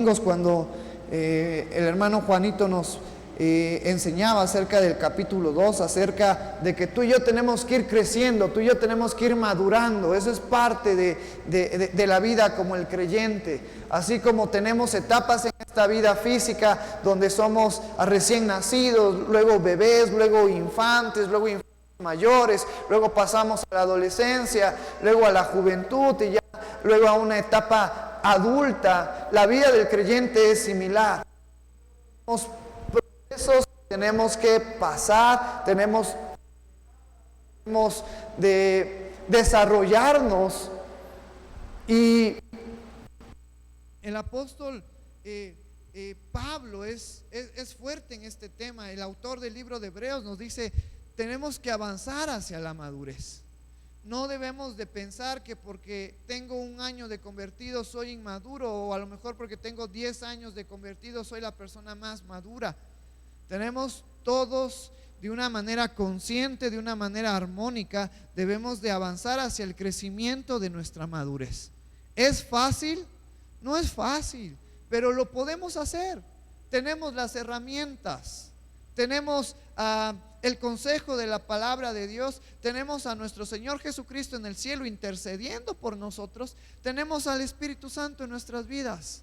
Cuando el hermano Juanito nos enseñaba acerca del capítulo 2, acerca de que tú y yo tenemos que ir creciendo, tú y yo tenemos que ir madurando. Eso es parte de la vida como el creyente. Así como tenemos etapas en esta vida física donde somos recién nacidos, luego bebés, luego infantes mayores, luego pasamos a la adolescencia, luego a la juventud y ya luego a una etapa adulta. La vida del creyente es similar. Tenemos procesos que tenemos que pasar, tenemos de desarrollarnos. Y el apóstol Pablo es fuerte en este tema. El autor del libro de Hebreos nos dice: tenemos que avanzar hacia la madurez. No debemos de pensar que porque tengo 1 año de convertido soy inmaduro, o a lo mejor porque tengo 10 años de convertido soy la persona más madura. Tenemos todos, de una manera consciente, de una manera armónica, debemos de avanzar hacia el crecimiento de nuestra madurez. ¿Es fácil? No es fácil, pero lo podemos hacer. Tenemos las herramientas, tenemos el consejo de la palabra de Dios, tenemos a nuestro Señor Jesucristo en el cielo intercediendo por nosotros, tenemos al Espíritu Santo en nuestras vidas.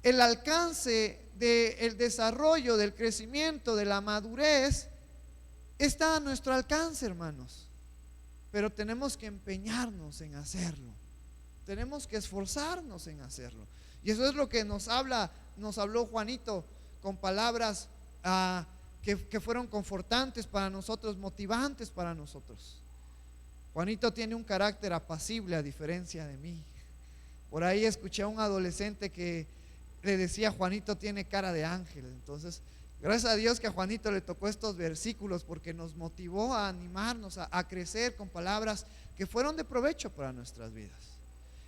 El alcance del desarrollo, del crecimiento, de la madurez está a nuestro alcance, hermanos, pero tenemos que empeñarnos en hacerlo, tenemos que esforzarnos en hacerlo. Y eso es lo que nos habló Juanito con palabras que fueron confortantes para nosotros, motivantes para nosotros. Juanito tiene un carácter apacible a diferencia de mí. Por ahí escuché a un adolescente que le decía: Juanito tiene cara de ángel. Entonces, gracias a Dios que a Juanito le tocó estos versículos, porque nos motivó a animarnos a crecer con palabras que fueron de provecho para nuestras vidas.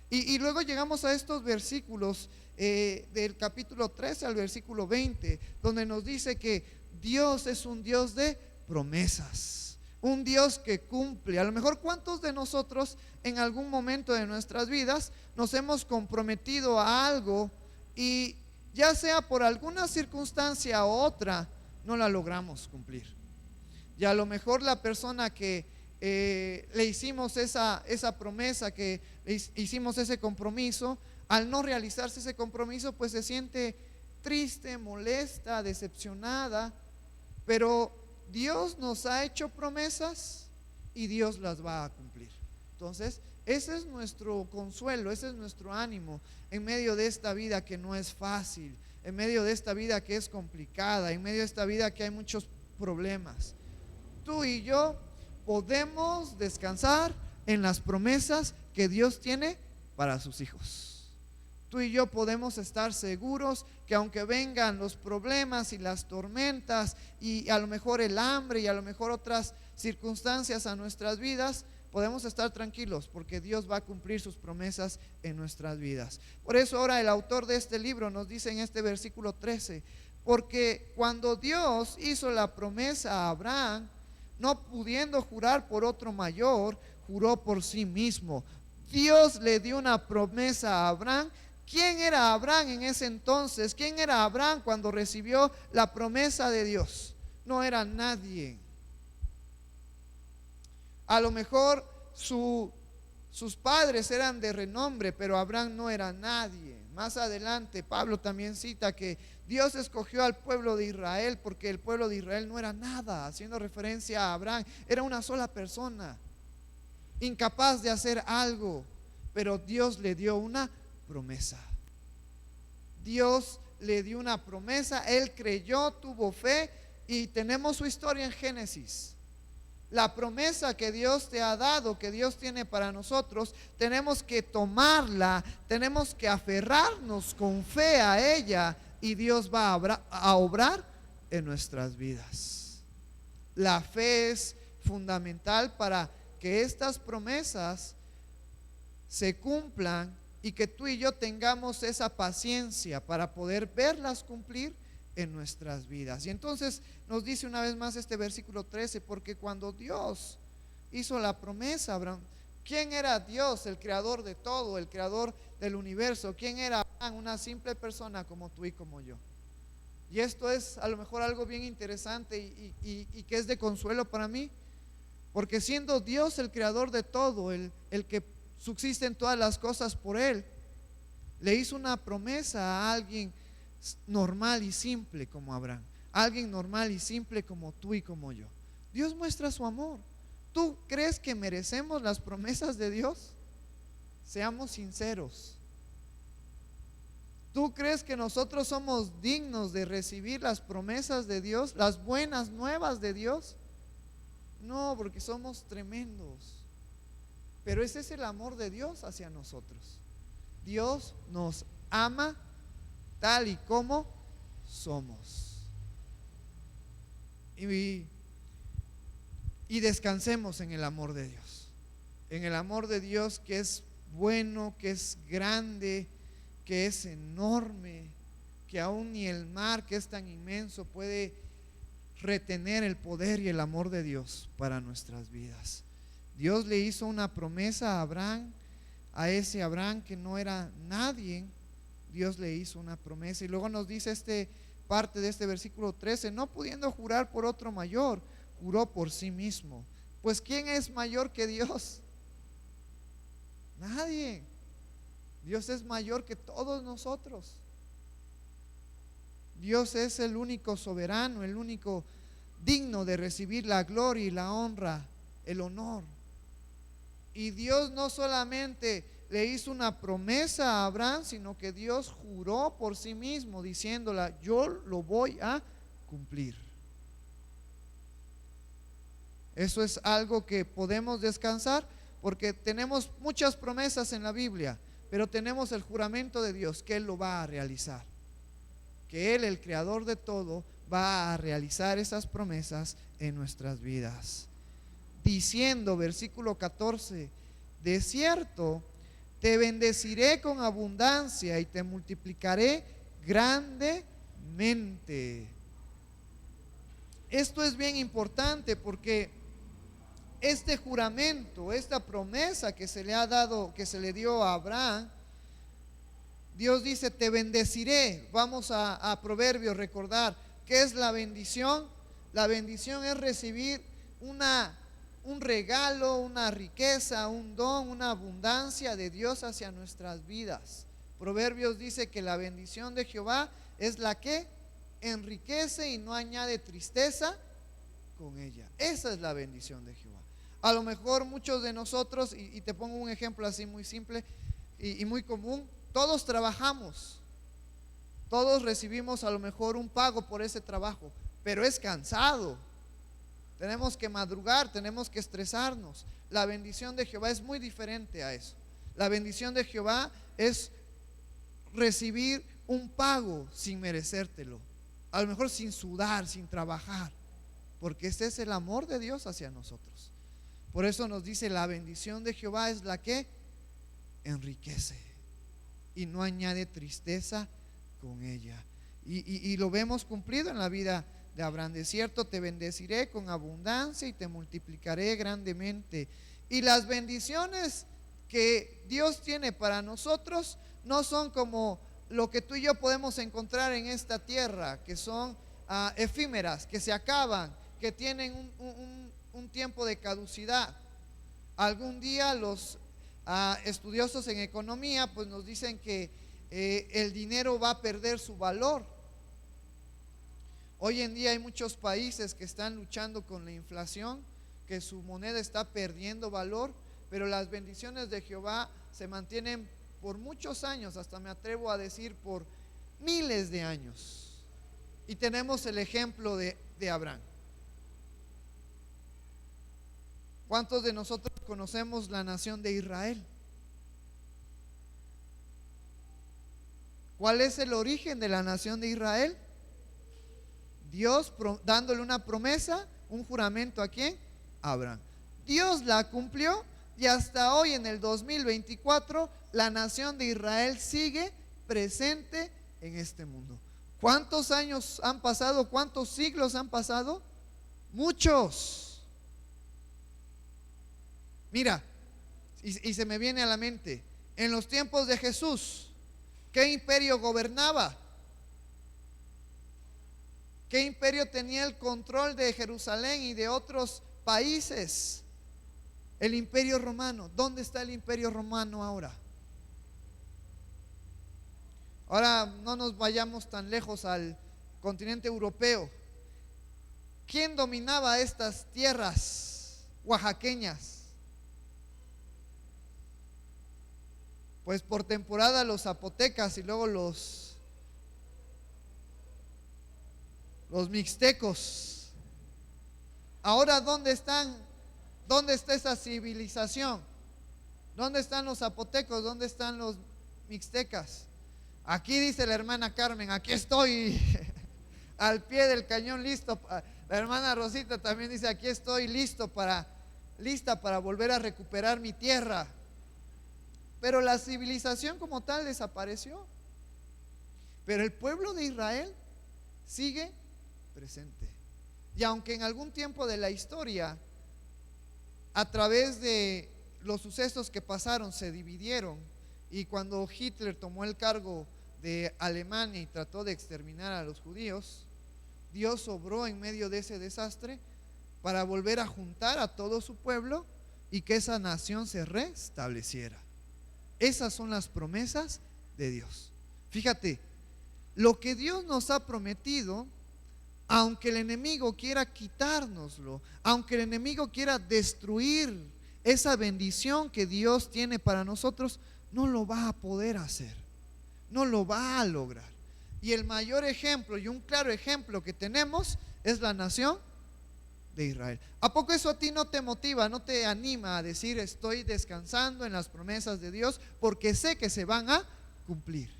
Y luego llegamos a estos versículos del capítulo 13 al versículo 20, donde nos dice que Dios es un Dios de promesas, un Dios que cumple. A lo mejor, ¿cuántos de nosotros en algún momento de nuestras vidas nos hemos comprometido a algo y ya sea por alguna circunstancia u otra no la logramos cumplir? Y a lo mejor la persona que le hicimos esa promesa, que hicimos ese compromiso, al no realizarse ese compromiso, pues se siente triste, molesta, decepcionada. Pero Dios nos ha hecho promesas y Dios las va a cumplir. Entonces, ese es nuestro consuelo, ese es nuestro ánimo en medio de esta vida que no es fácil, en medio de esta vida que es complicada, en medio de esta vida que hay muchos problemas. Tú y yo podemos descansar en las promesas que Dios tiene para sus hijos. Tú y yo podemos estar seguros que aunque vengan los problemas y las tormentas y a lo mejor el hambre y a lo mejor otras circunstancias a nuestras vidas, podemos estar tranquilos porque Dios va a cumplir sus promesas en nuestras vidas. Por eso ahora el autor de este libro nos dice en este versículo 13: porque cuando Dios hizo la promesa a Abraham, no pudiendo jurar por otro mayor, juró por sí mismo. Dios le dio una promesa a Abraham. ¿Quién era Abraham en ese entonces? ¿Quién era Abraham cuando recibió la promesa de Dios? No era nadie. A lo mejor sus padres eran de renombre, pero Abraham no era nadie. Más adelante Pablo también cita que Dios escogió al pueblo de Israel porque el pueblo de Israel no era nada, haciendo referencia a Abraham. Era una sola persona, incapaz de hacer algo, pero Dios le dio una promesa. Dios le dio una promesa, él creyó, tuvo fe, y tenemos su historia en Génesis. La promesa que Dios te ha dado, que Dios tiene para nosotros, tenemos que tomarla, tenemos que aferrarnos con fe a ella, y Dios va a obrar en nuestras vidas. La fe es fundamental para que estas promesas se cumplan y que tú y yo tengamos esa paciencia para poder verlas cumplir en nuestras vidas. Y entonces nos dice una vez más este versículo 13: porque cuando Dios hizo la promesa a Abraham, ¿quién era Dios? El creador de todo, el creador del universo. ¿Quién era una simple persona como tú y como yo. Y esto es a lo mejor algo bien interesante y que es de consuelo para mí, porque siendo Dios el creador de todo, el que subsisten todas las cosas por Él, le hizo una promesa a alguien normal y simple como Abraham, alguien normal y simple como tú y como yo. Dios muestra su amor. ¿Tú crees que merecemos las promesas de Dios? Seamos sinceros. ¿Tú crees que nosotros somos dignos de recibir las promesas de Dios, las buenas nuevas de Dios? No, porque somos tremendos. Pero ese es el amor de Dios hacia nosotros. Dios nos ama tal y como somos. Y descansemos en el amor de Dios. En el amor de Dios, que es bueno, que es grande, que es enorme, que aún ni el mar, que es tan inmenso, puede retener el poder y el amor de Dios para nuestras vidas. Dios le hizo una promesa a Abraham, a ese Abraham que no era nadie. Dios le hizo una promesa, y luego nos dice parte de este versículo 13: no pudiendo jurar por otro mayor, juró por sí mismo. Pues ¿quién es mayor que Dios? Nadie. Dios es mayor que todos nosotros. Dios es el único soberano, el único digno de recibir la gloria y la honra, el honor. Y Dios no solamente le hizo una promesa a Abraham, sino que Dios juró por sí mismo, diciéndola: yo lo voy a cumplir. Eso es algo que podemos descansar, porque tenemos muchas promesas en la Biblia, pero tenemos el juramento de Dios que Él lo va a realizar, que Él, el creador de todo, va a realizar esas promesas en nuestras vidas. Diciendo, versículo 14: de cierto te bendeciré con abundancia y te multiplicaré grandemente. Esto es bien importante, porque este juramento, esta promesa que se le ha dado, que se le dio a Abraham, Dios dice: te bendeciré. Vamos a Proverbios, recordar qué es la bendición. La bendición es recibir un regalo, una riqueza, un don, una abundancia de Dios hacia nuestras vidas. Proverbios dice que la bendición de Jehová es la que enriquece y no añade tristeza con ella. Esa es la bendición de Jehová. A lo mejor muchos de nosotros, y te pongo un ejemplo así muy simple y muy común: todos trabajamos, todos recibimos a lo mejor un pago por ese trabajo, pero es cansado. Tenemos que madrugar, tenemos que estresarnos. La bendición de Jehová es muy diferente a eso. La bendición de Jehová es recibir un pago sin merecértelo, a lo mejor sin sudar, sin trabajar, porque ese es el amor de Dios hacia nosotros. Por eso nos dice: la bendición de Jehová es la que enriquece y no añade tristeza con ella. Y lo vemos cumplido en la vida de Abraham. De cierto te bendeciré con abundancia y te multiplicaré grandemente. Y las bendiciones que Dios tiene para nosotros no son como lo que tú y yo podemos encontrar en esta tierra, que son efímeras, que se acaban, que tienen un tiempo de caducidad. Algún día los estudiosos en economía pues nos dicen que el dinero va a perder su valor. Hoy en día hay muchos países que están luchando con la inflación, que su moneda está perdiendo valor, pero las bendiciones de Jehová se mantienen por muchos años, hasta me atrevo a decir por miles de años. Y tenemos el ejemplo de Abraham. ¿Cuántos de nosotros conocemos la nación de Israel? ¿Cuál es el origen de la nación de Israel? Dios dándole una promesa, un juramento ¿a quién? A Abraham. Dios la cumplió, y hasta hoy en el 2024 la nación de Israel sigue presente en este mundo. ¿Cuántos años han pasado? ¿Cuántos siglos han pasado? Muchos. Mira, y se me viene a la mente, en los tiempos de Jesús, ¿Qué imperio gobernaba? ¿Qué imperio tenía el control de Jerusalén y de otros países? El imperio romano. ¿Dónde está el imperio romano ahora? Ahora no nos vayamos tan lejos al continente europeo. ¿Quién dominaba estas tierras oaxaqueñas? Pues por temporada los zapotecas y luego los mixtecos. Ahora, ¿dónde están? ¿Dónde está esa civilización? ¿Dónde están los zapotecos? ¿Dónde están los mixtecas? Aquí dice la hermana Carmen, aquí estoy al pie del cañón listo. La hermana Rosita también dice, aquí estoy lista para volver a recuperar mi tierra. Pero la civilización como tal desapareció. Pero el pueblo de Israel sigue presente. Y aunque en algún tiempo de la historia, a través de los sucesos que pasaron, se dividieron, y cuando Hitler tomó el cargo de Alemania y trató de exterminar a los judíos, Dios obró en medio de ese desastre para volver a juntar a todo su pueblo y que esa nación se restableciera. Esas son las promesas de Dios. Fíjate, lo que Dios nos ha prometido, aunque el enemigo quiera quitárnoslo, aunque el enemigo quiera destruir esa bendición que Dios tiene para nosotros, no lo va a poder hacer, no lo va a lograr. Y el mayor ejemplo y un claro ejemplo que tenemos es la nación de Israel. ¿A poco eso a ti no te motiva, no te anima a decir estoy descansando en las promesas de Dios porque sé que se van a cumplir?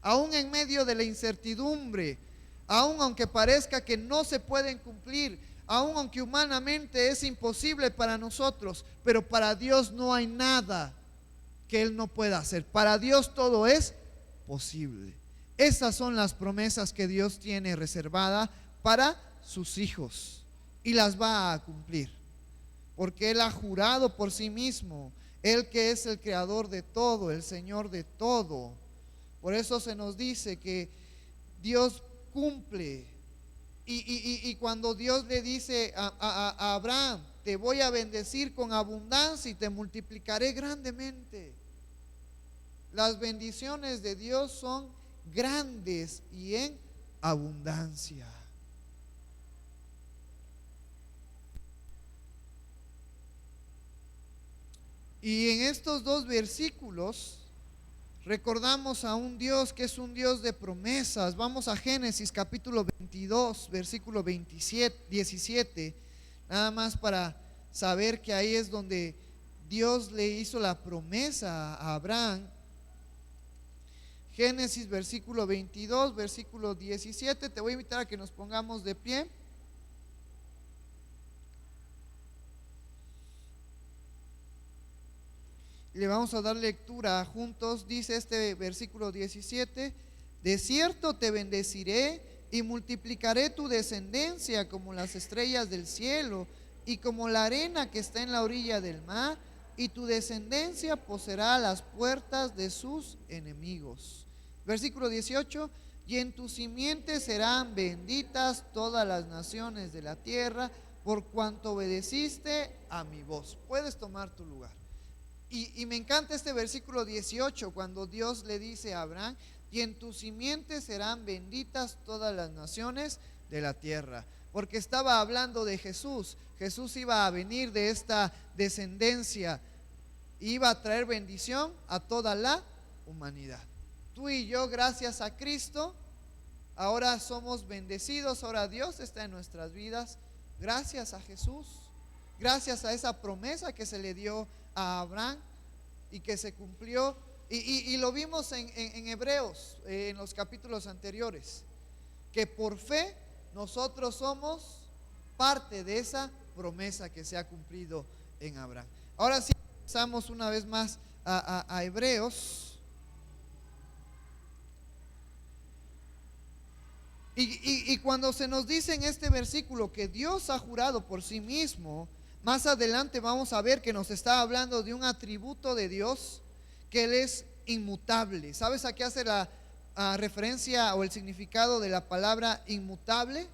Aún en medio de la incertidumbre, aún aunque parezca que no se pueden cumplir, aún aunque humanamente es imposible para nosotros, pero para Dios no hay nada que Él no pueda hacer. Para Dios todo es posible. Esas son las promesas que Dios tiene reservadas para sus hijos y las va a cumplir, porque Él ha jurado por sí mismo, Él que es el creador de todo, el Señor de todo. Por eso se nos dice que Dios cumple. Y cuando Dios le dice a Abraham, te voy a bendecir con abundancia y te multiplicaré grandemente. Las bendiciones de Dios son grandes y en abundancia. Y en estos dos versículos recordamos a un Dios que es un Dios de promesas. Vamos a Génesis capítulo 22, versículo 17, nada más para saber que ahí es donde Dios le hizo la promesa a Abraham. Génesis versículo 22, versículo 17. Te voy a invitar a que nos pongamos de pie. Y le vamos a dar lectura juntos. Dice este versículo 17: de cierto te bendeciré y multiplicaré tu descendencia como las estrellas del cielo y como la arena que está en la orilla del mar, y tu descendencia poseerá las puertas de sus enemigos. Versículo 18: y en tu simiente serán benditas todas las naciones de la tierra, por cuanto obedeciste a mi voz. Puedes tomar tu lugar. Y me encanta este versículo 18, cuando Dios le dice a Abraham: y en tu simiente serán benditas todas las naciones de la tierra. Porque estaba hablando de Jesús. Jesús iba a venir de esta descendencia, iba a traer bendición a toda la humanidad. Tú y yo, gracias a Cristo, ahora somos bendecidos. Ahora Dios está en nuestras vidas gracias a Jesús, gracias a esa promesa que se le dio a Abraham y que se cumplió. Y lo vimos en Hebreos, en los capítulos anteriores, que por fe nosotros somos parte de esa promesa que se ha cumplido en Abraham. Ahora sí, pasamos una vez más a Hebreos. Y cuando se nos dice en este versículo que Dios ha jurado por sí mismo, más adelante vamos a ver que nos está hablando de un atributo de Dios, que Él es inmutable. ¿Sabes a qué hace la referencia o el significado de la palabra inmutable?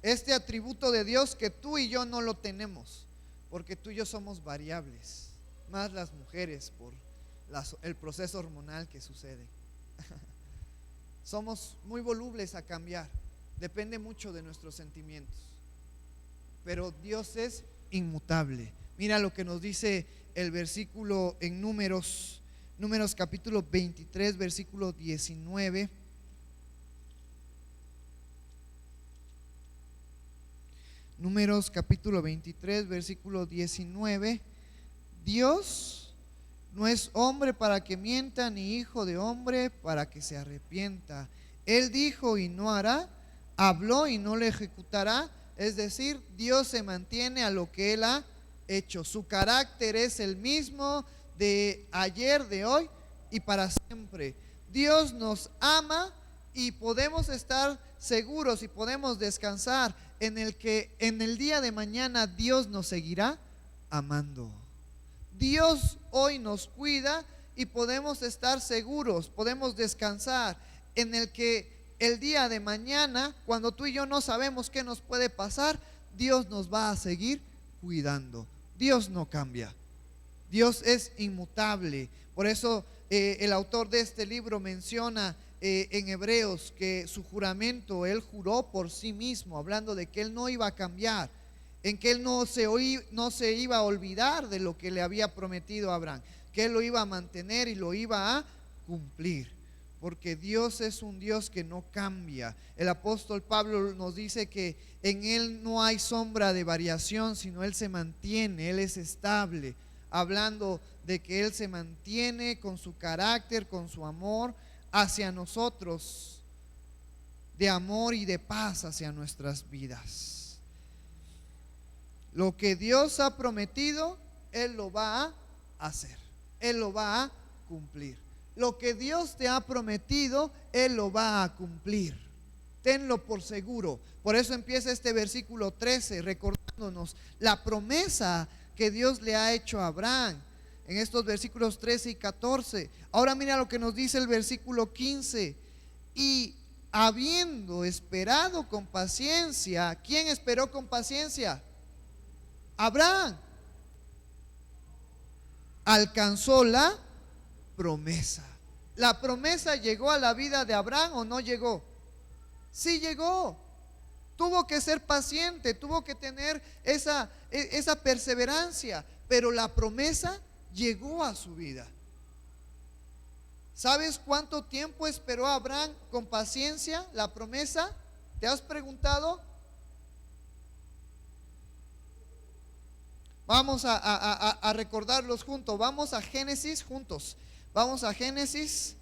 Este atributo de Dios que tú y yo no lo tenemos, porque tú y yo somos variables, más las mujeres por el proceso hormonal que sucede. Somos muy volubles a cambiar, depende mucho de nuestros sentimientos, pero Dios es inmutable. Mira lo que nos dice el versículo en Números capítulo 23, versículo 19. Números capítulo 23, versículo 19. Dios no es hombre para que mienta, ni hijo de hombre para que se arrepienta. Él dijo y no hará, habló y no lo ejecutará. Es decir, Dios se mantiene a lo que Él ha hecho. Su carácter es el mismo de ayer, de hoy y para siempre. Dios nos ama y podemos estar seguros y podemos descansar en el que en el día de mañana Dios nos seguirá amando. Dios hoy nos cuida y podemos estar seguros, podemos descansar en el que el día de mañana, cuando tú y yo no sabemos qué nos puede pasar, Dios nos va a seguir cuidando. Dios no cambia, Dios es inmutable. Por eso el autor de este libro menciona en Hebreos que su juramento, él juró por sí mismo, hablando de que él no iba a cambiar, en que él no se iba a olvidar de lo que le había prometido a Abraham, que él lo iba a mantener y lo iba a cumplir, porque Dios es un Dios que no cambia. El apóstol Pablo nos dice que en él no hay sombra de variación, sino él se mantiene, él es estable, hablando de que él se mantiene con su carácter, con su amor hacia nosotros, de amor y de paz hacia nuestras vidas. Lo que Dios ha prometido, Él lo va a hacer, Él lo va a cumplir. Lo que Dios te ha prometido, Él lo va a cumplir. Tenlo por seguro. Por eso empieza este versículo 13 recordándonos la promesa que Dios le ha hecho a Abraham en estos versículos 13 y 14. Ahora mira lo que nos dice el versículo 15. Y habiendo esperado con paciencia, ¿quién esperó con paciencia? Abraham. Alcanzó la promesa. ¿La promesa llegó a la vida de Abraham o no llegó? Sí llegó. Tuvo que ser paciente, tuvo que tener esa perseverancia, pero la promesa llegó a su vida. ¿Sabes cuánto tiempo esperó Abraham con paciencia la promesa? ¿Te has preguntado? Vamos a recordarlos juntos. Vamos a Génesis juntos. Vamos a Génesis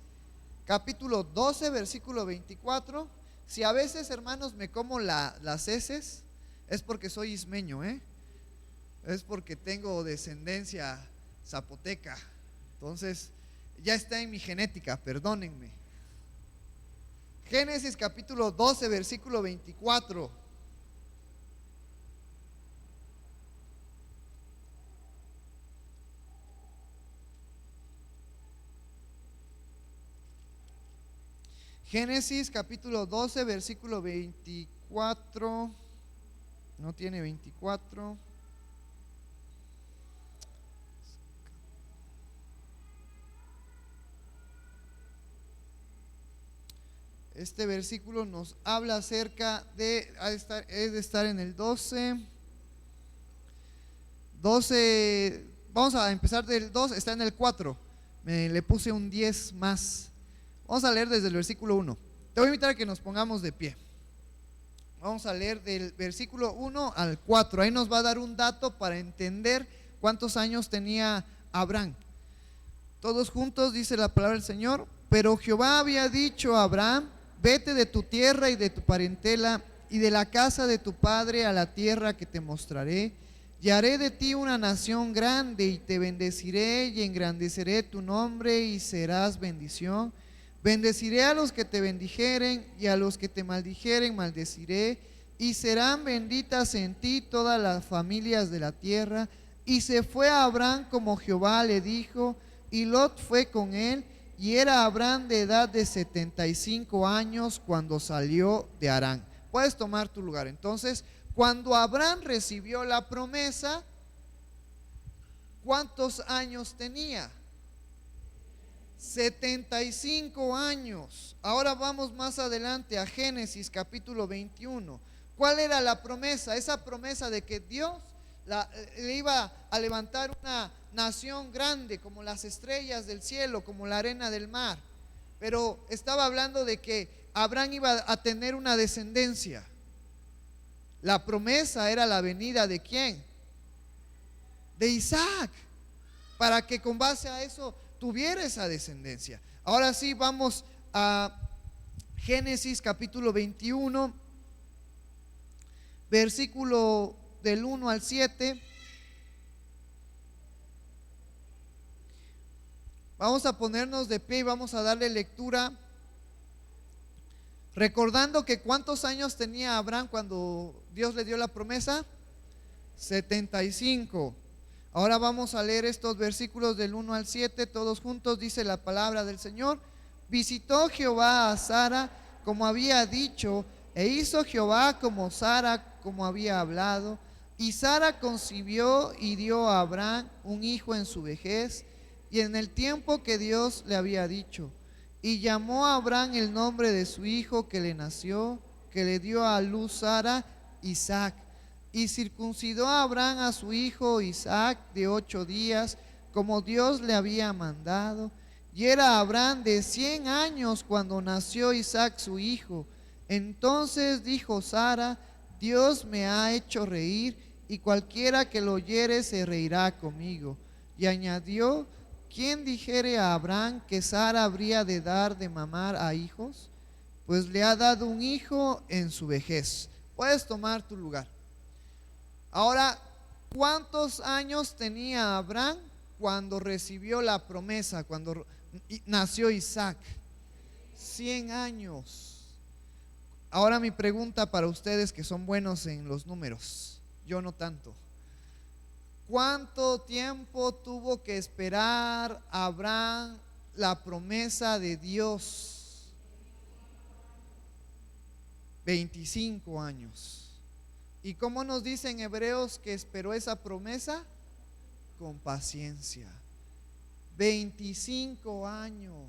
capítulo 12, versículo 24. Si a veces, hermanos, me como las heces, es porque soy ismeño, es porque tengo descendencia zapoteca. Entonces, ya está en mi genética, perdónenme. Génesis capítulo 12, versículo 24. Génesis capítulo 12, versículo 24. No tiene 24. Este versículo nos habla acerca de, es de estar en el 12. Vamos a empezar del 2, está en el 4. Le puse un 10 más. Vamos a leer desde el versículo 1. Te voy a invitar a que nos pongamos de pie. Vamos a leer del versículo 1 al 4. Ahí nos va a dar un dato para entender cuántos años tenía Abraham. Todos juntos dice la palabra del Señor. Pero Jehová había dicho a Abraham: vete de tu tierra y de tu parentela y de la casa de tu padre a la tierra que te mostraré, y haré de ti una nación grande, y te bendeciré y engrandeceré tu nombre, y serás bendición. Bendeciré a los que te bendijeren, y a los que te maldijeren maldeciré, y serán benditas en ti todas las familias de la tierra. Y se fue a Abraham como Jehová le dijo, y Lot fue con él, y era Abraham de edad de 75 años cuando salió de Harán. Puedes tomar tu lugar. Entonces, cuando Abraham recibió la promesa, ¿cuántos años tenía? 75 años. Ahora vamos más adelante a Génesis capítulo 21. ¿Cuál era la promesa? Esa promesa de que Dios le iba a levantar una nación grande como las estrellas del cielo, como la arena del mar. Pero estaba hablando de que Abraham iba a tener una descendencia. La promesa era la venida ¿de quién? De Isaac, para que con base a eso tuviera esa descendencia. Ahora sí, vamos a Génesis capítulo 21, versículo del 1 al 7. Vamos a ponernos de pie y vamos a darle lectura, recordando que ¿cuántos años tenía Abraham cuando Dios le dio la promesa? 75. Ahora vamos a leer estos versículos del 1 al 7, todos juntos. Dice la palabra del Señor: visitó Jehová a Sara como había dicho, e hizo Jehová como Sara como había hablado. Y Sara concibió y dio a Abraham un hijo en su vejez y en el tiempo que Dios le había dicho. Y llamó a Abraham el nombre de su hijo que le nació, que le dio a luz Sara, Isaac. Y circuncidó a Abraham a su hijo Isaac de 8 días, como Dios le había mandado. Y era Abraham de 100 años cuando nació Isaac su hijo. Entonces dijo Sara: Dios me ha hecho reír, y cualquiera que lo oyere se reirá conmigo. Y añadió: ¿quién dijere a Abraham que Sara habría de dar de mamar a hijos? Pues le ha dado un hijo en su vejez. Puedes tomar tu lugar. Ahora, ¿cuántos años tenía Abraham cuando recibió la promesa, cuando nació Isaac? 100 años. Ahora mi pregunta para ustedes que son buenos en los números, yo no tanto. ¿Cuánto tiempo tuvo que esperar Abraham la promesa de Dios? 25 años. ¿Y cómo nos dicen Hebreos que esperó esa promesa? Con paciencia. 25 años.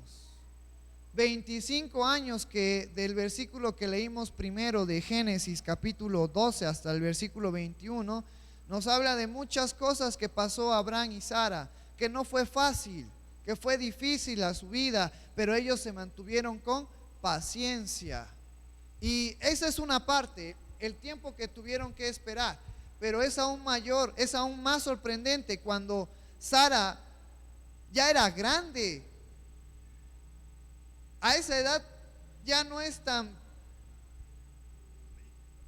25 años que del versículo que leímos primero de Génesis capítulo 12 hasta el versículo 21 nos habla de muchas cosas que pasó Abraham y Sara, que no fue fácil, que fue difícil a su vida, pero ellos se mantuvieron con paciencia. Y esa es una parte, el tiempo que tuvieron que esperar, pero es aún mayor, es aún más sorprendente cuando Sara ya era grande. A esa edad ya no es tan,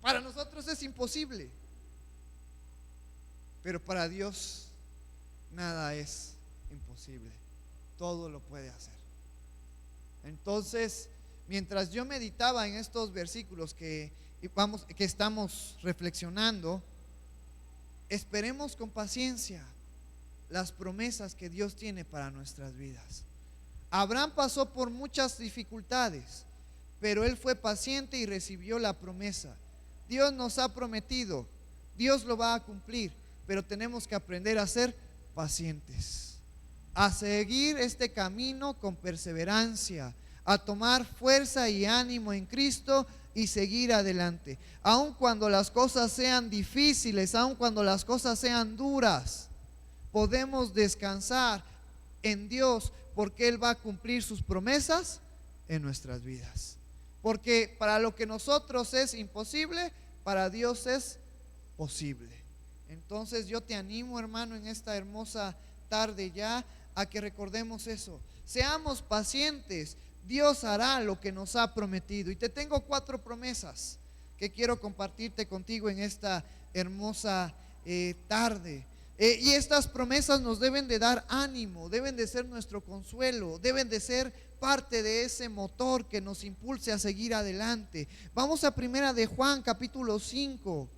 para nosotros es imposible, pero para Dios nada es imposible, todo lo puede hacer. Entonces, mientras yo meditaba en estos versículos que estamos reflexionando, esperemos con paciencia las promesas que Dios tiene para nuestras vidas. Abraham pasó por muchas dificultades, pero él fue paciente y recibió la promesa. Dios nos ha prometido, Dios lo va a cumplir, pero tenemos que aprender a ser pacientes, a seguir este camino con perseverancia, a tomar fuerza y ánimo en Cristo y seguir adelante. Aun cuando las cosas sean difíciles, aun cuando las cosas sean duras, podemos descansar en Dios, porque Él va a cumplir sus promesas en nuestras vidas. Porque para lo que nosotros es imposible, para Dios es posible. Entonces yo te animo, hermano, en esta hermosa tarde ya, a que recordemos eso. Seamos pacientes, Dios hará lo que nos ha prometido. Y te tengo 4 promesas que quiero compartirte contigo en esta hermosa tarde. Y estas promesas nos deben de dar ánimo, deben de ser nuestro consuelo, deben de ser parte de ese motor que nos impulse a seguir adelante. Vamos a primera de Juan capítulo 5.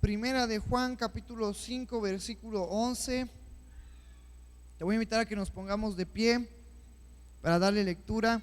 Primera de Juan, capítulo 5, versículo 11. Te voy a invitar a que nos pongamos de pie para darle lectura.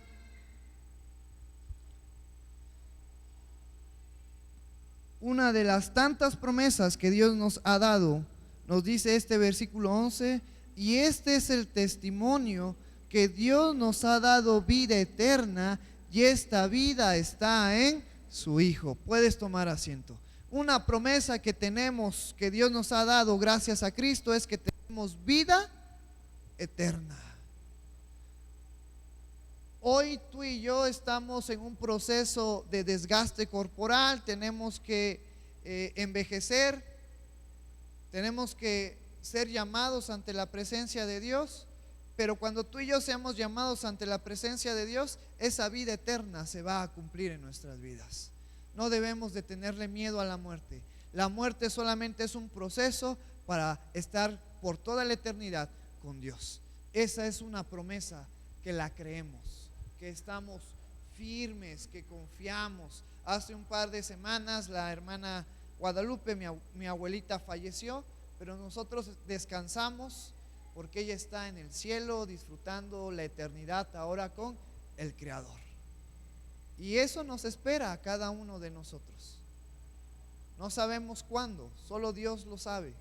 Una de las tantas promesas que Dios nos ha dado, nos dice este versículo 11, y este es el testimonio que Dios nos ha dado vida eterna, y esta vida está en su Hijo. Puedes tomar asiento. Una promesa que tenemos, que Dios nos ha dado gracias a Cristo, es que tenemos vida eterna. Hoy tú y yo estamos en un proceso de desgaste corporal, tenemos que envejecer, tenemos que ser llamados ante la presencia de Dios, pero cuando tú y yo seamos llamados ante la presencia de Dios, esa vida eterna se va a cumplir en nuestras vidas. No debemos de tenerle miedo a la muerte. La muerte solamente es un proceso para estar por toda la eternidad con Dios. Esa es una promesa que la creemos, que estamos firmes, que confiamos. Hace un par de semanas la hermana Guadalupe, mi abuelita, falleció, pero nosotros descansamos porque ella está en el cielo disfrutando la eternidad ahora con el Creador. Y eso nos espera a cada uno de nosotros. No sabemos cuándo, solo Dios lo sabe.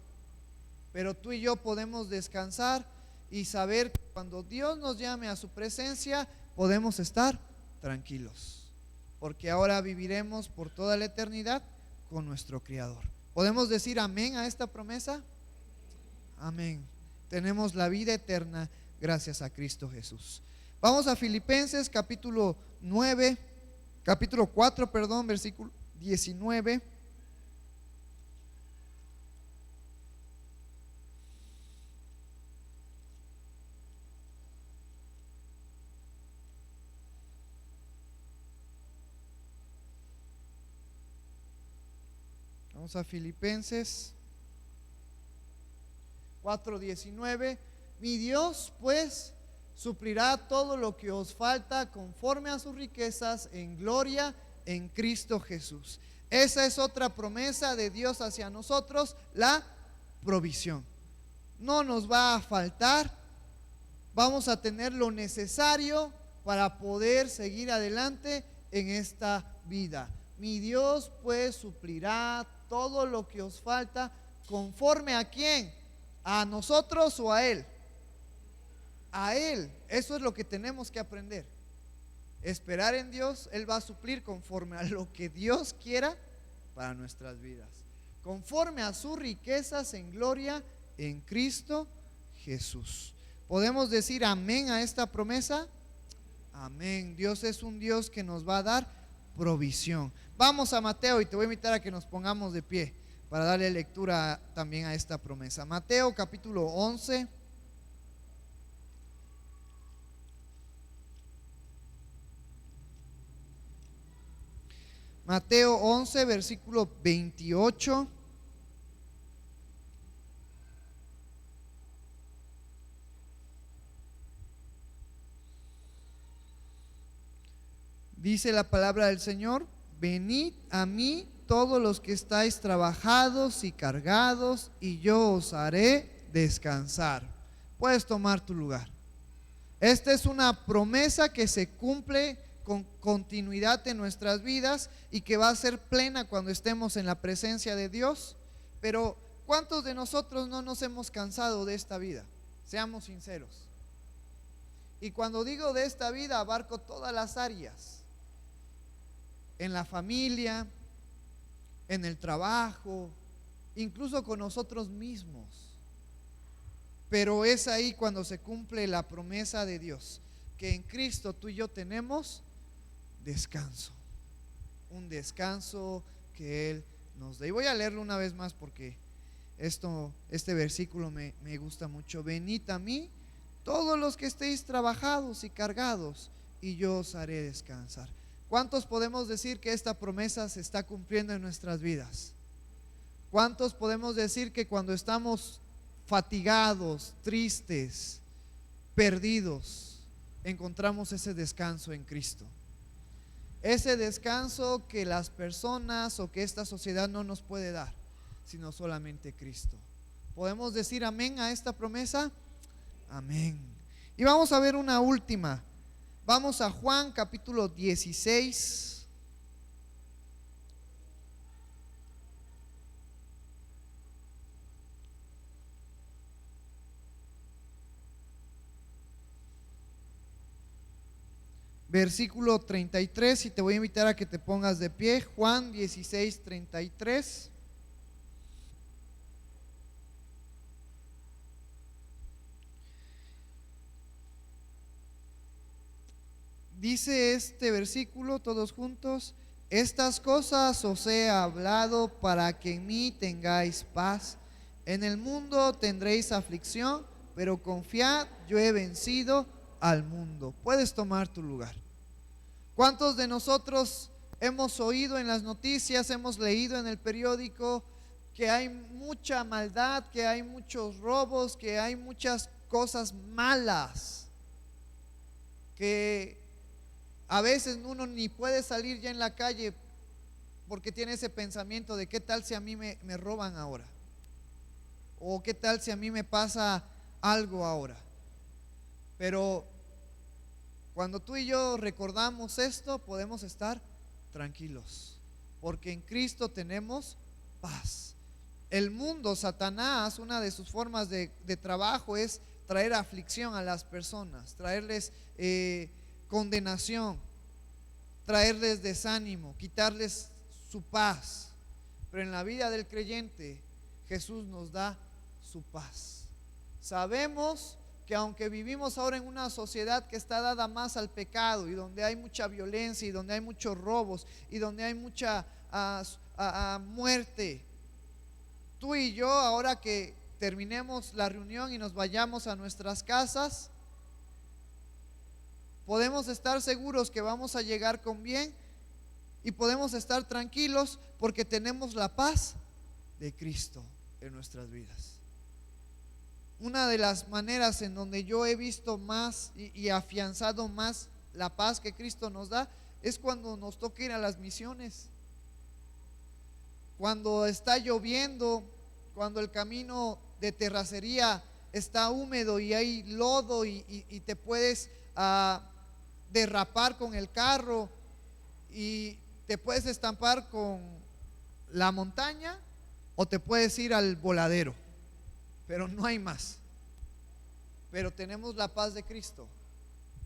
Pero tú y yo podemos descansar y saber que cuando Dios nos llame a su presencia, podemos estar tranquilos, porque ahora viviremos por toda la eternidad con nuestro Creador. ¿Podemos decir amén a esta promesa? Amén. Tenemos la vida eterna gracias a Cristo Jesús. Vamos a Filipenses capítulo 4, versículo 19. Vamos a Filipenses 4:19. Mi Dios pues suplirá todo lo que os falta conforme a sus riquezas en gloria en Cristo Jesús. Esa es otra promesa de Dios hacia nosotros, la provisión. No nos va a faltar, vamos a tener lo necesario para poder seguir adelante en esta vida. Mi Dios pues suplirá todo lo que os falta conforme a quién, a nosotros o a Él. A Él. Eso es lo que tenemos que aprender. Esperar en Dios. Él va a suplir conforme a lo que Dios quiera para nuestras vidas, conforme a sus riquezas en gloria en Cristo Jesús. ¿Podemos decir amén a esta promesa? Amén. Dios es un Dios que nos va a dar provisión. Vamos a Mateo y te voy a invitar a que nos pongamos de pie para darle lectura también a esta promesa. Mateo capítulo 11. Mateo 11, versículo 28. Dice la palabra del Señor: venid a mí todos los que estáis trabajados y cargados, y yo os haré descansar. Puedes tomar tu lugar. Esta es una promesa que se cumple con continuidad en nuestras vidas y que va a ser plena cuando estemos en la presencia de Dios. Pero ¿cuántos de nosotros no nos hemos cansado de esta vida? Seamos sinceros. Y cuando digo de esta vida, abarco todas las áreas: en la familia, en el trabajo, incluso con nosotros mismos. Pero es ahí cuando se cumple la promesa de Dios, que en Cristo tú y yo tenemos descanso, un descanso que Él nos da. Y voy a leerlo una vez más porque este versículo me gusta mucho. Venid a mí todos los que estéis trabajados y cargados, y yo os haré descansar. ¿Cuántos podemos decir que esta promesa se está cumpliendo en nuestras vidas? ¿Cuántos podemos decir que cuando estamos fatigados, tristes, perdidos, encontramos ese descanso en Cristo? Ese descanso que las personas o que esta sociedad no nos puede dar. sino solamente Cristo. ¿Podemos decir amén a esta promesa? Amén. Y vamos a ver una última. Vamos a Juan capítulo 16. Versículo 33, y te voy a invitar a que te pongas de pie. Juan 16, 33. Dice este versículo, todos juntos: estas cosas os he hablado para que en mí tengáis paz. En el mundo tendréis aflicción, pero confiad, yo he vencido al mundo. Puedes tomar tu lugar. ¿Cuántos de nosotros hemos oído en las noticias, hemos leído en el periódico que hay mucha maldad, que hay muchos robos, que hay muchas cosas malas, que a veces uno ni puede salir ya en la calle porque tiene ese pensamiento de qué tal si a mí me roban ahora? ¿O qué tal si a mí me pasa algo ahora? Pero cuando tú y yo recordamos esto, podemos estar tranquilos, porque en Cristo tenemos paz. El mundo, Satanás, una de sus formas de trabajo es traer aflicción a las personas, traerles condenación, traerles desánimo, quitarles su paz. Pero en la vida del creyente, Jesús nos da su paz. Sabemos que aunque vivimos ahora en una sociedad que está dada más al pecado, y donde hay mucha violencia, y donde hay muchos robos, y donde hay mucha muerte, tú y yo, ahora que terminemos la reunión y nos vayamos a nuestras casas, podemos estar seguros que vamos a llegar con bien, y podemos estar tranquilos porque tenemos la paz de Cristo en nuestras vidas. Una de las maneras en donde yo he visto más y afianzado más la paz que Cristo nos da es cuando nos toca ir a las misiones. Cuando está lloviendo, cuando el camino de terracería está húmedo y hay lodo y te puedes derrapar con el carro y te puedes estampar con la montaña, o te puedes ir al voladero, pero no hay más. Pero tenemos la paz de Cristo,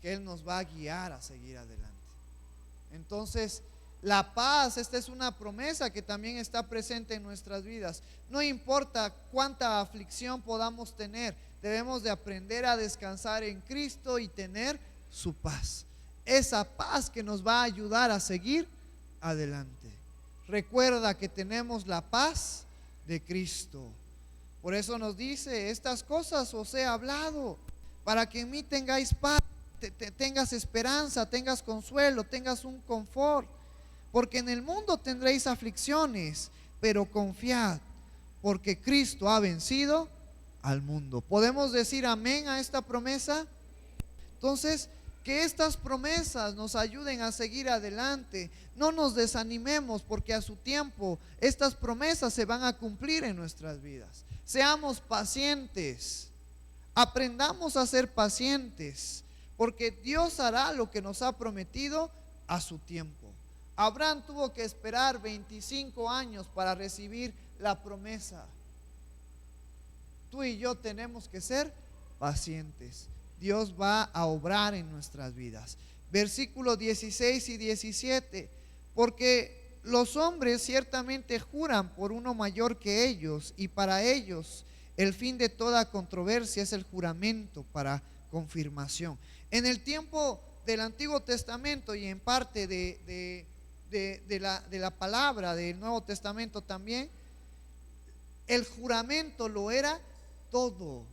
que Él nos va a guiar a seguir adelante. Entonces, la paz, esta es una promesa que también está presente en nuestras vidas. No importa cuánta aflicción podamos tener, debemos de aprender a descansar en Cristo y tener su paz. Esa paz que nos va a ayudar a seguir adelante. Recuerda que tenemos la paz de Cristo. Por eso nos dice: estas cosas os he hablado para que en mí tengáis paz, tengas esperanza, tengas consuelo, tengas un confort. Porque en el mundo tendréis aflicciones, pero confiad, porque Cristo ha vencido al mundo. ¿Podemos decir amén a esta promesa? Entonces, que estas promesas nos ayuden a seguir adelante. No nos desanimemos, porque a su tiempo estas promesas se van a cumplir en nuestras vidas. Seamos pacientes, aprendamos a ser pacientes, porque Dios hará lo que nos ha prometido a su tiempo. Abraham tuvo que esperar 25 años para recibir la promesa. Tú y yo tenemos que ser pacientes. Dios va a obrar en nuestras vidas. Versículos 16 y 17: porque los hombres ciertamente juran por uno mayor que ellos, y para ellos el fin de toda controversia es el juramento para confirmación. En el tiempo del Antiguo Testamento, y en parte de la palabra del Nuevo Testamento también, el juramento lo era todo.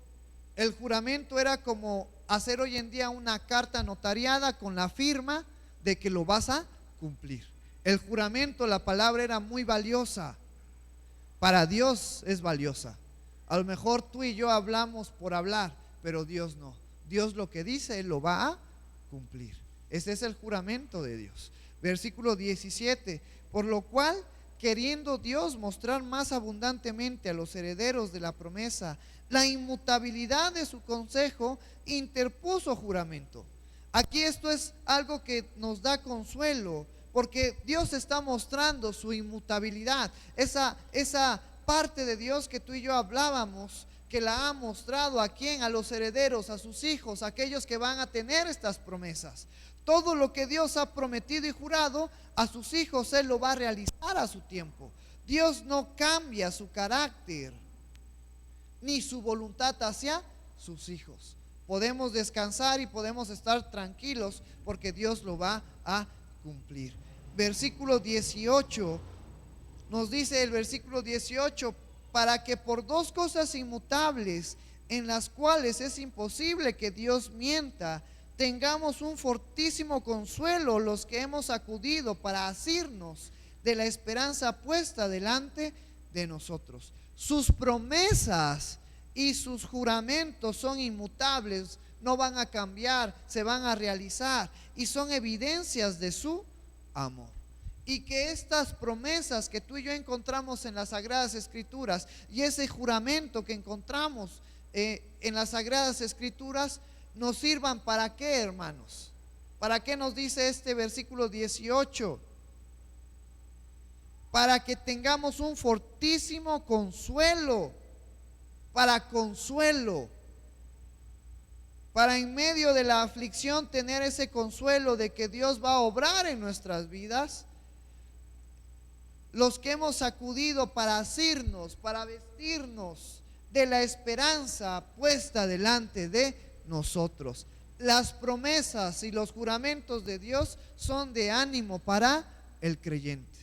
El juramento era como hacer hoy en día una carta notariada con la firma de que lo vas a cumplir. El juramento, la palabra era muy valiosa. Para Dios es valiosa. A lo mejor tú y yo hablamos por hablar, pero Dios no. Dios lo que dice, Él lo va a cumplir. Ese es el juramento de Dios. Versículo 17: por lo cual queriendo Dios mostrar más abundantemente a los herederos de la promesa la inmutabilidad de su consejo, interpuso juramento. Aquí esto es algo que nos da consuelo, porque Dios está mostrando su inmutabilidad. Esa parte de Dios que tú y yo hablábamos, que la ha mostrado a quién, a los herederos, a sus hijos, a aquellos que van a tener estas promesas. Todo lo que Dios ha prometido y jurado a sus hijos, Él lo va a realizar a su tiempo. Dios no cambia su carácter ni su voluntad hacia sus hijos. Podemos descansar y podemos estar tranquilos porque Dios lo va a cumplir. Versículo 18 nos dice, el versículo 18: para que por dos cosas inmutables, en las cuales es imposible que Dios mienta, tengamos un fortísimo consuelo los que hemos acudido para asirnos de la esperanza puesta delante de nosotros. Sus promesas y sus juramentos son inmutables, no van a cambiar, se van a realizar y son evidencias de su amor. Y que estas promesas que tú y yo encontramos en las Sagradas Escrituras y ese juramento que encontramos en las Sagradas Escrituras nos sirvan para qué, hermanos. ¿Para qué nos dice este versículo 18? Para que tengamos un fortísimo consuelo, para consuelo, para en medio de la aflicción tener ese consuelo de que Dios va a obrar en nuestras vidas. Los que hemos acudido para asirnos, para vestirnos de la esperanza puesta delante de nosotros. Las promesas y los juramentos de Dios son de ánimo para el creyente.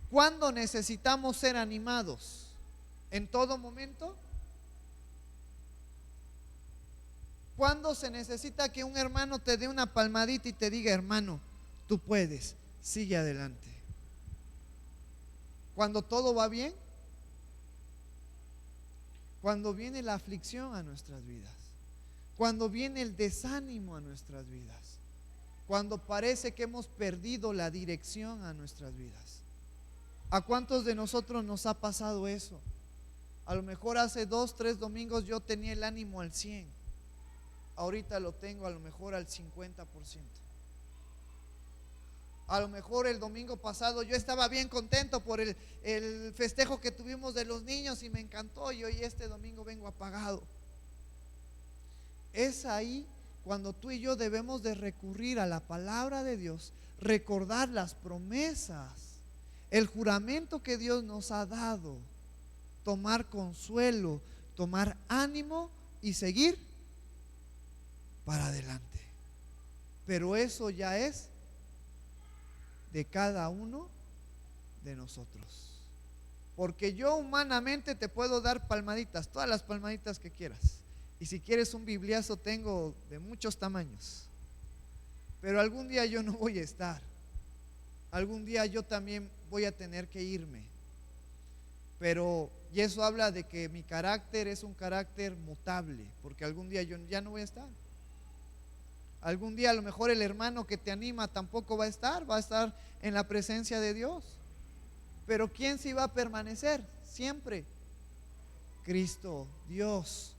¿Cuándo necesitamos ser animados? ¿En todo momento? ¿Cuándo se necesita que un hermano te dé una palmadita y te diga: hermano, tú puedes, sigue adelante? ¿Cuando todo va bien? Cuando viene la aflicción a nuestras vidas, cuando viene el desánimo a nuestras vidas, cuando parece que hemos perdido la dirección a nuestras vidas. ¿A cuántos de nosotros nos ha pasado eso? A lo mejor hace 2, 3 domingos yo tenía el ánimo al 100, ahorita lo tengo a lo mejor al 50%. A lo mejor el domingo pasado yo estaba bien contento por el festejo que tuvimos de los niños y me encantó, y hoy este domingo vengo apagado. Es ahí cuando tú y yo debemos de recurrir a la palabra de Dios, recordar las promesas, el juramento que Dios nos ha dado, tomar consuelo, tomar ánimo y seguir para adelante. Pero eso ya es de cada uno de nosotros, porque yo humanamente te puedo dar palmaditas, todas las palmaditas que quieras, y si quieres un bibliazo tengo de muchos tamaños, pero algún día yo no voy a estar, algún día yo también voy a tener que irme, y eso habla de que mi carácter es un carácter mutable, porque algún día yo ya no voy a estar. Algún día a lo mejor el hermano que te anima tampoco va a estar en la presencia de Dios. Pero ¿quién sí va a permanecer? Siempre Cristo, Dios,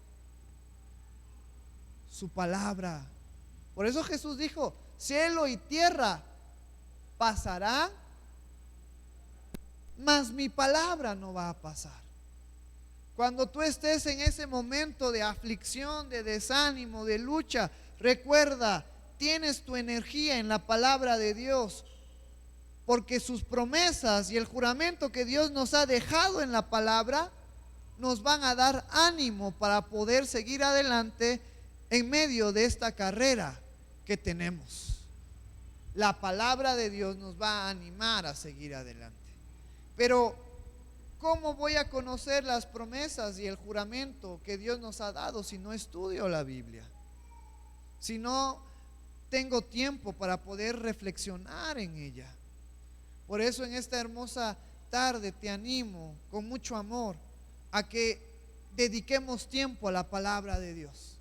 su palabra. Por eso Jesús dijo: cielo y tierra pasará, mas mi palabra no va a pasar. Cuando tú estés en ese momento de aflicción, de desánimo, de lucha, recuerda, tienes tu energía en la palabra de Dios, porque sus promesas y el juramento que Dios nos ha dejado en la palabra nos van a dar ánimo para poder seguir adelante en medio de esta carrera que tenemos. La palabra de Dios nos va a animar a seguir adelante. Pero ¿cómo voy a conocer las promesas y el juramento que Dios nos ha dado si no estudio la Biblia? Si no tengo tiempo para poder reflexionar en ella. Por eso en esta hermosa tarde te animo con mucho amor a que dediquemos tiempo a la palabra de Dios,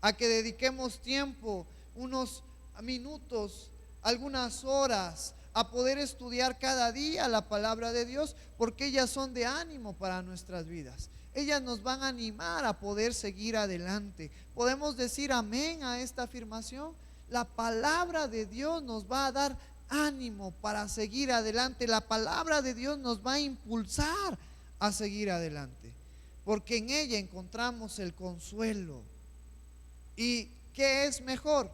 a que dediquemos tiempo, unos minutos, algunas horas, a poder estudiar cada día la palabra de Dios, porque ellas son de ánimo para nuestras vidas. Ellas nos van a animar a poder seguir adelante. ¿Podemos decir amén a esta afirmación? La palabra de Dios nos va a dar ánimo para seguir adelante. La palabra de Dios nos va a impulsar a seguir adelante, porque en ella encontramos el consuelo. ¿Y qué es mejor?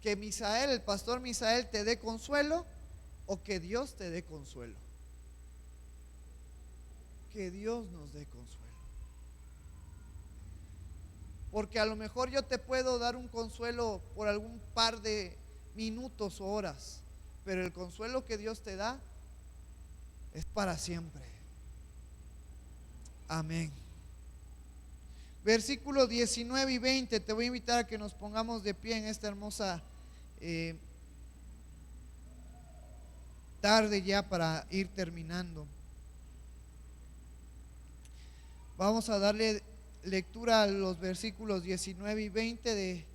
¿Que Misael, el pastor Misael, te dé consuelo o que Dios te dé consuelo? Que Dios nos dé consuelo. Porque a lo mejor yo te puedo dar un consuelo por algún par de minutos o horas, pero el consuelo que Dios te da es para siempre. Amén. Versículos 19 y 20. Te voy a invitar a que nos pongamos de pie en esta hermosa tarde ya para ir terminando. Vamos a darle lectura a los versículos 19 y 20 de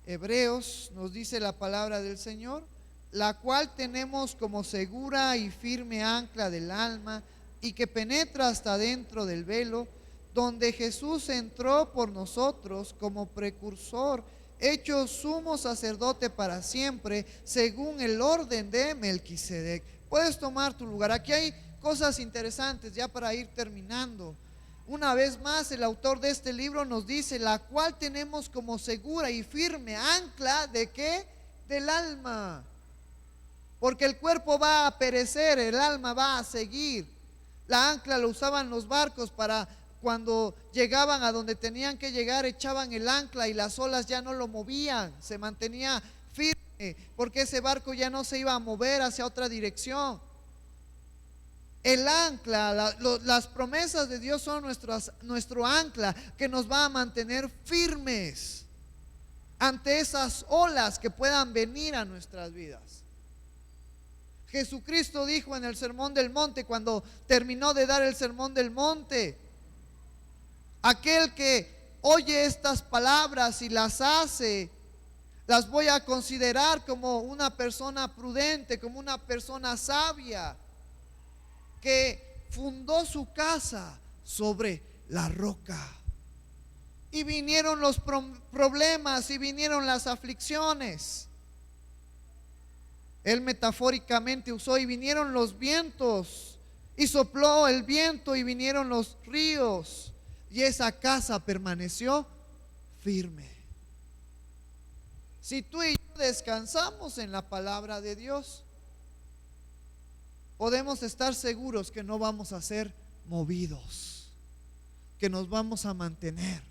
Hebreos. Nos dice la palabra del Señor: la cual tenemos como segura y firme ancla del alma, y que penetra hasta dentro del velo, donde Jesús entró por nosotros como precursor, hecho sumo sacerdote para siempre, según el orden de Melquisedec. Puedes tomar tu lugar. Aquí hay cosas interesantes ya para ir terminando. Una vez más, el autor de este libro nos dice: la cual tenemos como segura y firme ancla ¿de qué? Del alma. Porque el cuerpo va a perecer, el alma va a seguir. La ancla lo usaban los barcos para cuando llegaban a donde tenían que llegar, echaban el ancla y las olas ya no lo movían, se mantenía firme, porque ese barco ya no se iba a mover hacia otra dirección. El ancla, las promesas de Dios son nuestro ancla, que nos va a mantener firmes ante esas olas que puedan venir a nuestras vidas. Jesucristo dijo en el Sermón del Monte, cuando terminó de dar el Sermón del Monte: aquel que oye estas palabras y las hace, las voy a considerar como una persona prudente, como una persona sabia, que fundó su casa sobre la roca. Y vinieron los problemas y vinieron las aflicciones. Él metafóricamente usó: y vinieron los vientos, y sopló el viento, y vinieron los ríos, y esa casa permaneció firme. Si tú y yo descansamos en la palabra de Dios, podemos estar seguros que no vamos a ser movidos, que nos vamos a mantener,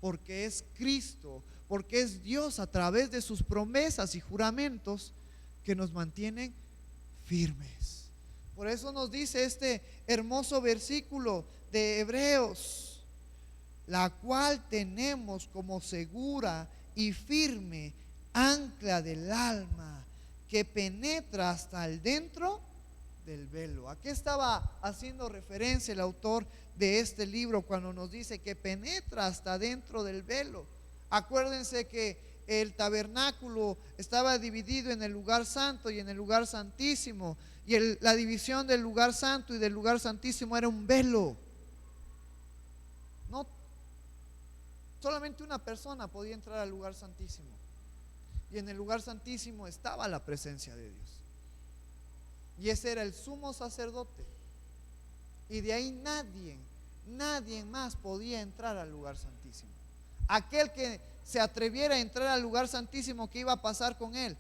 porque es Cristo, porque es Dios a través de sus promesas y juramentos que nos mantienen firmes. Por eso nos dice este hermoso versículo de Hebreos: la cual tenemos como segura y firme ancla del alma, que penetra hasta el dentro del velo. ¿A qué estaba haciendo referencia el autor de este libro cuando nos dice que penetra hasta dentro del velo? Acuérdense que el tabernáculo estaba dividido en el lugar santo y en el lugar santísimo, y la división del lugar santo y del lugar santísimo era un velo. No, solamente una persona podía entrar al lugar santísimo, y en el lugar santísimo estaba la presencia de Dios, y ese era el sumo sacerdote, y de ahí nadie más podía entrar al lugar santísimo. Aquel que se atreviera a entrar al lugar santísimo, ¿qué iba a pasar con él?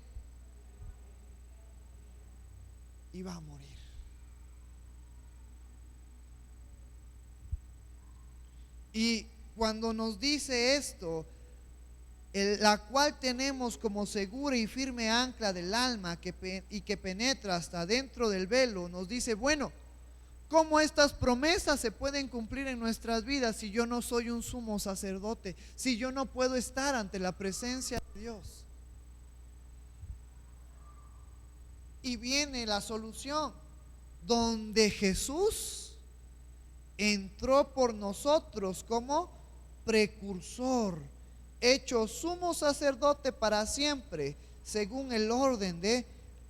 Iba a morir. Y cuando nos dice esto, la cual tenemos como segura y firme ancla del alma, y que penetra hasta dentro del velo, nos dice: bueno, ¿cómo estas promesas se pueden cumplir en nuestras vidas si yo no soy un sumo sacerdote? Si yo no puedo estar ante la presencia de Dios. Y viene la solución: donde Jesús entró por nosotros como precursor, hecho sumo sacerdote para siempre, según el orden de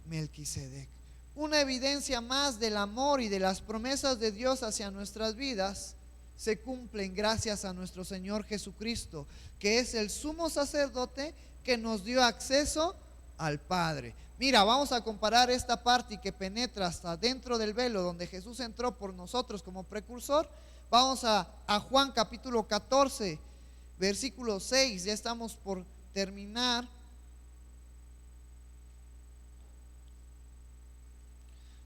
Melquisedec. Una evidencia más del amor y de las promesas de Dios hacia nuestras vidas se cumplen gracias a nuestro Señor Jesucristo, que es el sumo sacerdote que nos dio acceso al Padre. Mira, vamos a comparar esta parte y que penetra hasta dentro del velo donde Jesús entró por nosotros como precursor. Vamos a Juan capítulo 14, versículo 6. Ya estamos por terminar.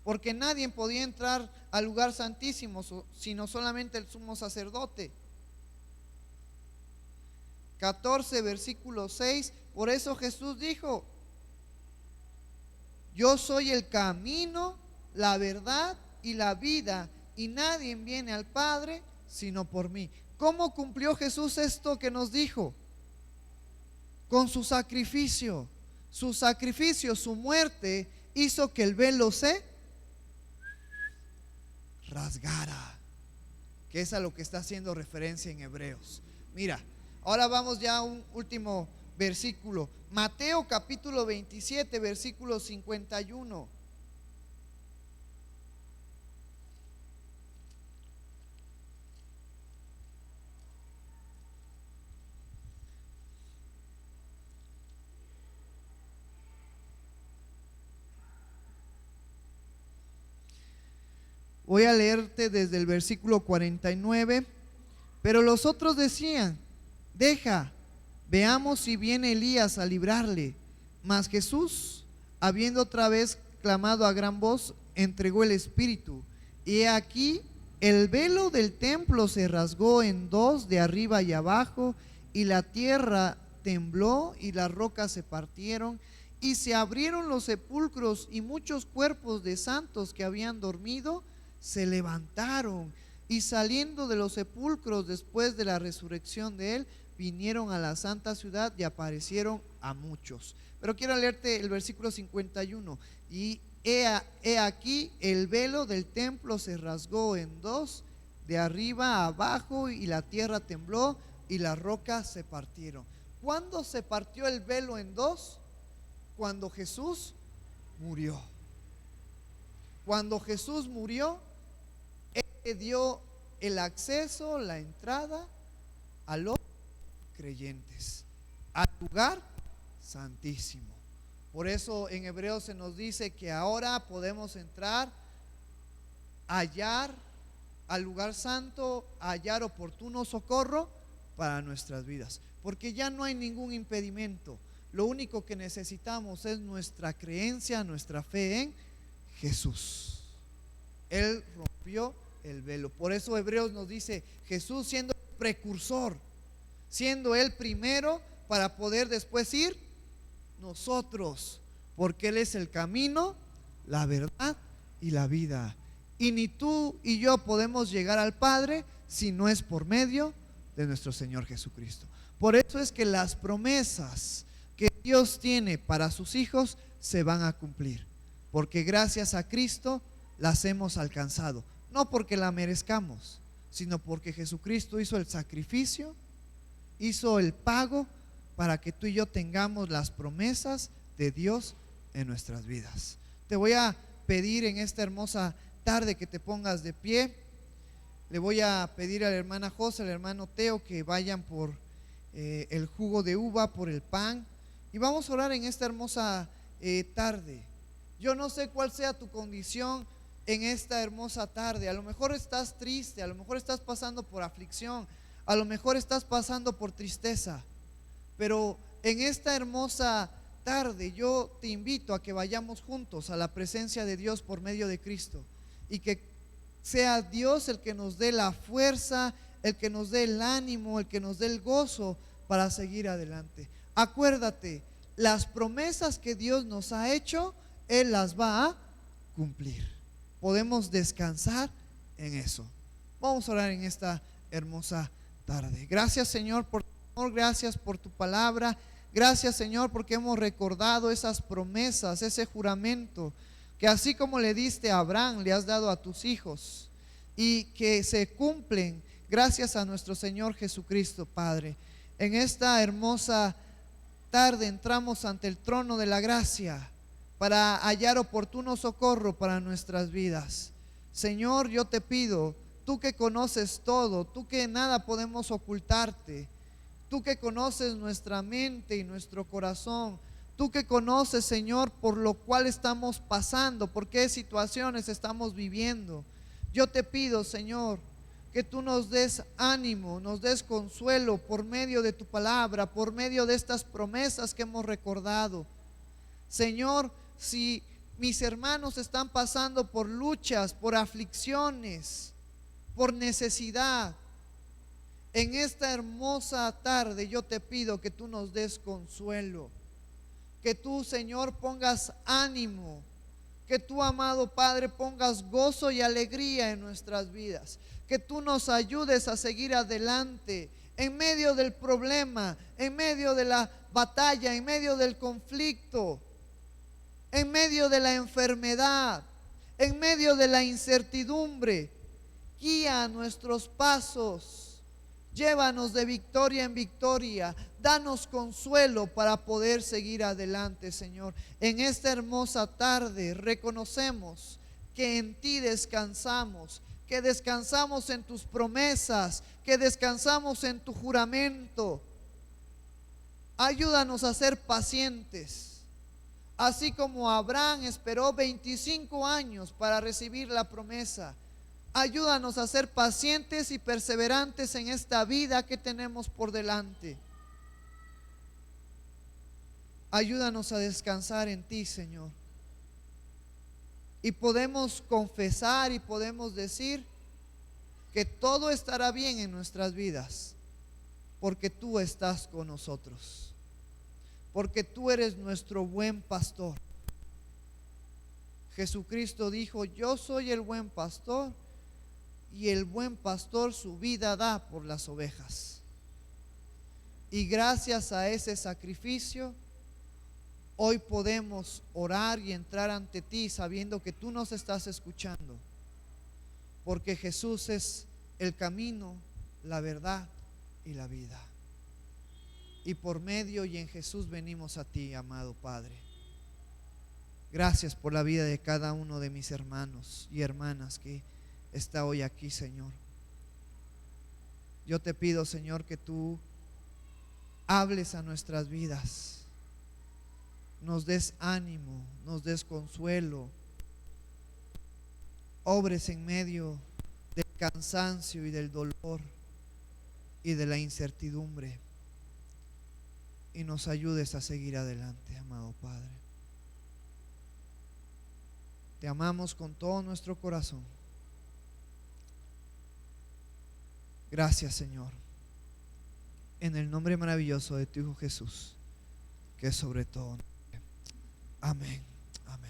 Porque nadie podía entrar al lugar santísimo sino solamente el sumo sacerdote. 14, versículo 6. Por eso Jesús dijo: yo soy el camino, la verdad y la vida, y nadie viene al Padre sino por mí. ¿Cómo cumplió Jesús esto que nos dijo? Con su sacrificio. Su sacrificio, su muerte, hizo que el velo se rasgara, que es a lo que está haciendo referencia en Hebreos. Mira, ahora vamos ya a un último versículo. Mateo capítulo 27, versículo 51. Voy a leerte desde el versículo 49. Pero los otros decían: deja, veamos si viene Elías a librarle. Mas Jesús, habiendo otra vez clamado a gran voz, entregó el Espíritu. Y aquí el velo del templo se rasgó en dos, de arriba y abajo, y la tierra tembló y las rocas se partieron, y se abrieron los sepulcros, y muchos cuerpos de santos que habían dormido se levantaron, y saliendo de los sepulcros después de la resurrección de él, vinieron a la santa ciudad y aparecieron a muchos. Pero quiero leerte el versículo 51. Y he aquí el velo del templo se rasgó en dos, de arriba a abajo, y la tierra tembló y las rocas se partieron. ¿Cuándo se partió el velo en dos? Cuando Jesús murió. Cuando Jesús murió, Él le dio el acceso, la entrada a los creyentes, al lugar santísimo. Por eso en Hebreos se nos dice que ahora podemos entrar, hallar al lugar santo, hallar oportuno socorro para nuestras vidas, porque ya no hay ningún impedimento. Lo único que necesitamos es nuestra creencia, nuestra fe en Jesús. Él rompió el velo. Por eso Hebreos nos dice: Jesús siendo el precursor, siendo el primero, para poder después ir nosotros, porque Él es el camino, la verdad y la vida. Y ni tú y yo podemos llegar al Padre si no es por medio de nuestro Señor Jesucristo. Por eso es que las promesas que Dios tiene para sus hijos se van a cumplir, porque gracias a Cristo las hemos alcanzado, no porque la merezcamos, sino porque Jesucristo hizo el sacrificio, hizo el pago para que tú y yo tengamos las promesas de Dios en nuestras vidas. Te voy a pedir en esta hermosa tarde que te pongas de pie. Le voy a pedir a la hermana José, al hermano Teo, que vayan por el jugo de uva, por el pan, y vamos a orar en esta hermosa tarde. Yo no sé cuál sea tu condición en esta hermosa tarde. A lo mejor estás triste, a lo mejor estás pasando por aflicción, a lo mejor estás pasando por tristeza, pero en esta hermosa tarde yo te invito a que vayamos juntos a la presencia de Dios por medio de Cristo, y que sea Dios el que nos dé la fuerza, el que nos dé el ánimo, el que nos dé el gozo para seguir adelante. Acuérdate, las promesas que Dios nos ha hecho, Él las va a cumplir. Podemos descansar en eso. Vamos a orar en esta hermosa tarde. Gracias, Señor, por tu amor, gracias por tu palabra. Gracias, Señor, porque hemos recordado esas promesas, ese juramento que así como le diste a Abraham, le has dado a tus hijos, y que se cumplen gracias a nuestro Señor Jesucristo, Padre. En esta hermosa tarde entramos ante el trono de la gracia para hallar oportuno socorro para nuestras vidas. Señor, yo te pido, tú que conoces todo, tú que nada podemos ocultarte, tú que conoces nuestra mente y nuestro corazón, tú que conoces, Señor, por lo cual estamos pasando, por qué situaciones estamos viviendo. Yo te pido, Señor, que tú nos des ánimo, nos des consuelo por medio de tu palabra, por medio de estas promesas que hemos recordado. Señor, si mis hermanos están pasando por luchas, por aflicciones, por necesidad, en esta hermosa tarde yo te pido que tú nos des consuelo, que tú, Señor, pongas ánimo, que tú, amado Padre, pongas gozo y alegría en nuestras vidas, que tú nos ayudes a seguir adelante en medio del problema, en medio de la batalla, en medio del conflicto, en medio de la enfermedad, en medio de la incertidumbre. Guía nuestros pasos, llévanos de victoria en victoria, danos consuelo para poder seguir adelante, Señor. En esta hermosa tarde reconocemos que en ti descansamos, que descansamos en tus promesas, que descansamos en tu juramento. Ayúdanos a ser pacientes, así como Abraham esperó 25 años para recibir la promesa. Ayúdanos a ser pacientes y perseverantes en esta vida que tenemos por delante. Ayúdanos a descansar en ti, Señor. Y podemos confesar y podemos decir que todo estará bien en nuestras vidas, porque tú estás con nosotros, porque tú eres nuestro buen pastor. Jesucristo dijo: yo soy el buen pastor, y el buen pastor su vida da por las ovejas. Y gracias a ese sacrificio, hoy podemos orar y entrar ante ti sabiendo que tú nos estás escuchando, porque Jesús es el camino, la verdad y la vida. Y por medio y en Jesús venimos a ti, amado Padre. Gracias por la vida de cada uno de mis hermanos y hermanas que está hoy aquí, Señor. Yo te pido, Señor, que tú hables a nuestras vidas, nos des ánimo, nos des consuelo, obres en medio del cansancio y del dolor y de la incertidumbre, y nos ayudes a seguir adelante, amado Padre. Te amamos con todo nuestro corazón. Gracias, Señor, en el nombre maravilloso de tu Hijo Jesús, que es sobre todo nombre. Amén. Amén.